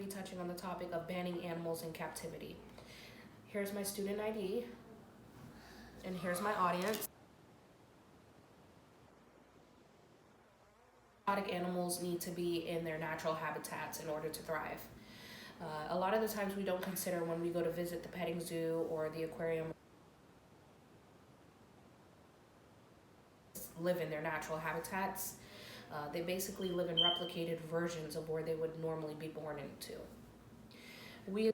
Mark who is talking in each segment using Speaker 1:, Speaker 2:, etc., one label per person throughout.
Speaker 1: touching on the topic of banning animals in captivity. Here's my student ID, and here's my audience. Exotic animals need to be in their natural habitats in order to thrive. A lot of the times we don't consider when we go to visit the petting zoo or the aquarium live in their natural habitats. They basically live in replicated versions of where they would normally be born into. We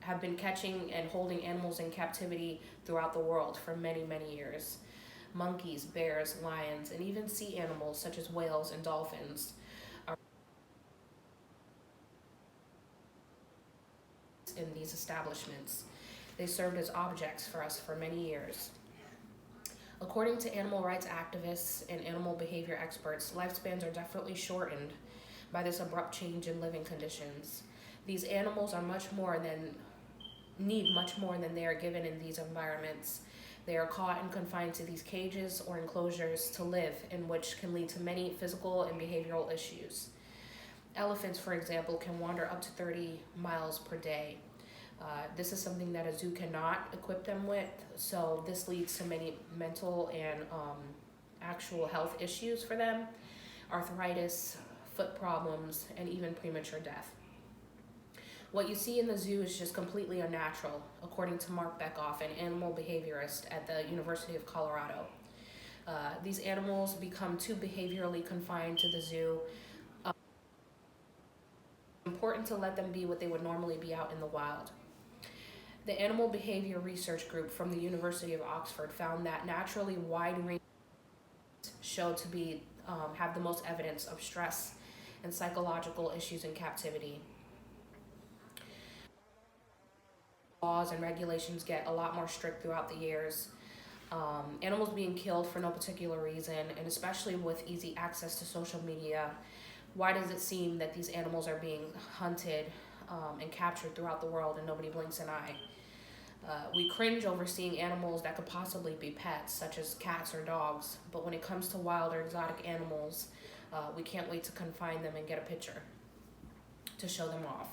Speaker 1: have been catching and holding animals in captivity throughout the world for many, many years. Monkeys, bears, lions, and even sea animals such as whales and dolphins are in these establishments. They served as objects for us for many years. According to animal rights activists and animal behavior experts, lifespans are definitely shortened by this abrupt change in living conditions. These animals are need much more than they are given in these environments. They are caught and confined to these cages or enclosures to live in, which can lead to many physical and behavioral issues. Elephants, for example, can wander up to 30 miles per day. This is something that a zoo cannot equip them with, so this leads to many mental and actual health issues for them, arthritis, foot problems, and even premature death. What you see in the zoo is just completely unnatural, according to Mark Beckoff, an animal behaviorist at the University of Colorado. These animals become too behaviorally confined to the zoo. It's important to let them be what they would normally be out in the wild. The Animal Behavior Research Group from the University of Oxford found that naturally wide-range show to be have the most evidence of stress and psychological issues in captivity. Laws and regulations get a lot more strict throughout the years. Animals being killed for no particular reason, and especially with easy access to social media, why does it seem that these animals are being hunted and captured throughout the world and nobody blinks an eye? We cringe over seeing animals that could possibly be pets, such as cats or dogs, but when it comes to wild or exotic animals, we can't wait to confine them and get a picture to show them off.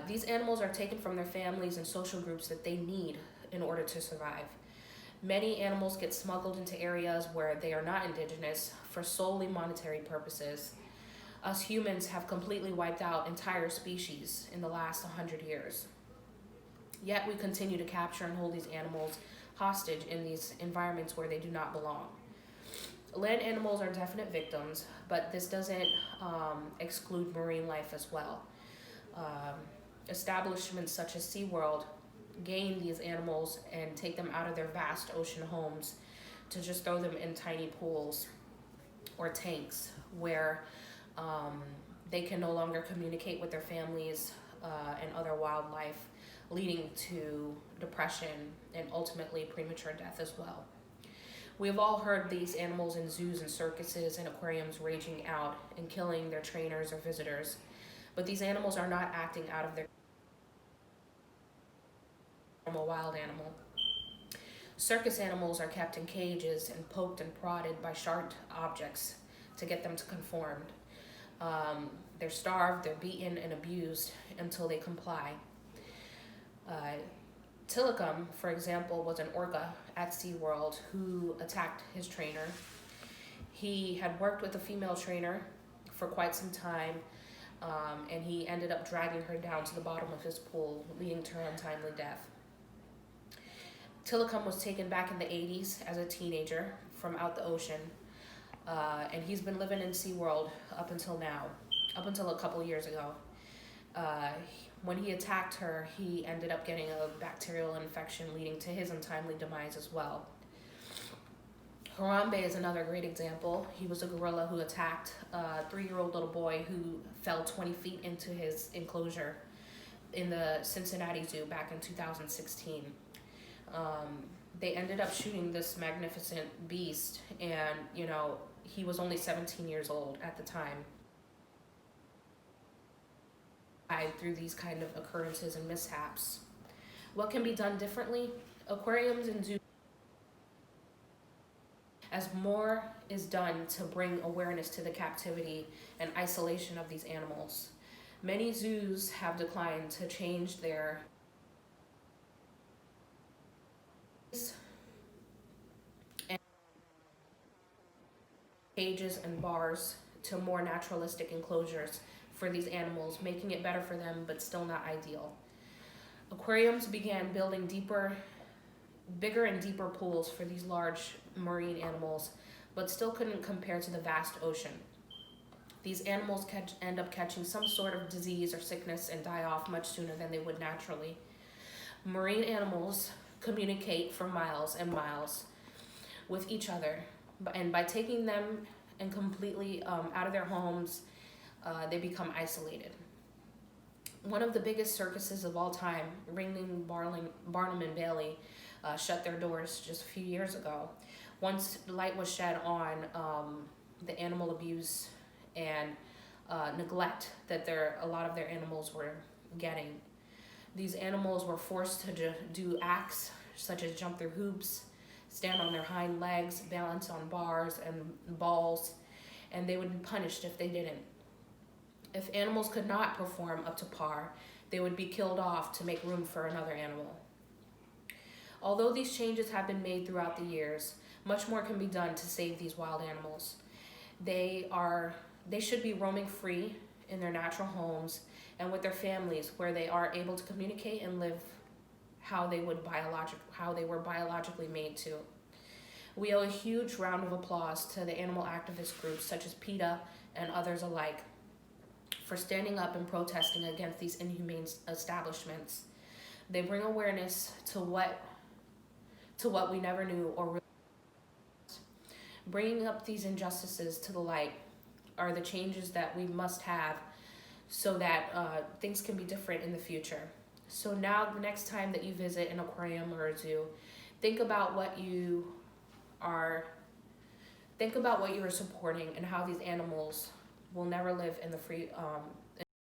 Speaker 1: These animals are taken from their families and social groups that they need in order to survive. Many animals get smuggled into areas where they are not indigenous for solely monetary purposes. Us humans have completely wiped out entire species in the last 100 years. Yet we continue to capture and hold these animals hostage in these environments where they do not belong. Land animals are definite victims, but this doesn't exclude marine life as well. Establishments such as SeaWorld gain these animals and take them out of their vast ocean homes to just throw them in tiny pools or tanks where they can no longer communicate with their families and other wildlife, leading to depression and ultimately premature death as well. We have all heard these animals in zoos and circuses and aquariums raging out and killing their trainers or visitors, but these animals are not acting out of their normal wild animal. Circus animals are kept in cages and poked and prodded by sharp objects to get them to conform. They're starved, they're beaten and abused until they comply. Tilikum, for example, was an orca at SeaWorld who attacked his trainer. He had worked with a female trainer for quite some time, and he ended up dragging her down to the bottom of his pool, leading to her untimely death. Tilikum was taken back in the 80s as a teenager from out the ocean, and he's been living in SeaWorld up until now, up until a couple years ago. When he attacked her, he ended up getting a bacterial infection leading to his untimely demise as well. Harambe is another great example. He was a gorilla who attacked a 3-year-old little boy who fell 20 feet into his enclosure in the Cincinnati Zoo back in 2016. They ended up shooting this magnificent beast, and he was only 17 years old at the time. Through these kind of occurrences and mishaps. What can be done differently? Aquariums and zoos As more is done to bring awareness to the captivity and isolation of these animals, many zoos have declined to change their cages and bars to more naturalistic enclosures for these animals, making it better for them but still not ideal. Aquariums began building bigger and deeper pools for these large marine animals, but still couldn't compare to the vast ocean. These animals end up catching some sort of disease or sickness and die off much sooner than they would naturally. Marine animals communicate for miles and miles with each other, and by taking them and completely out of their homes, they become isolated. One of the biggest circuses of all time, Ringling Barnum and Bailey, shut their doors just a few years ago. Once light was shed on the animal abuse and neglect that a lot of their animals were getting. These animals were forced to do acts such as jump through hoops, stand on their hind legs, balance on bars and balls, and they would be punished if they didn't. If animals could not perform up to par, they would be killed off to make room for another animal. Although these changes have been made throughout the years, much more can be done to save these wild animals. They should be roaming free in their natural homes and with their families, where they are able to communicate and live how they were biologically made to. We owe a huge round of applause to the animal activist groups such as PETA and others alike for standing up and protesting against these inhumane establishments. They bring awareness to what we never knew or realized. Bringing up these injustices to the light are the changes that we must have so that things can be different in the future. So now, the next time that you visit an aquarium or a zoo, think about what you are supporting and how these animals will never live in the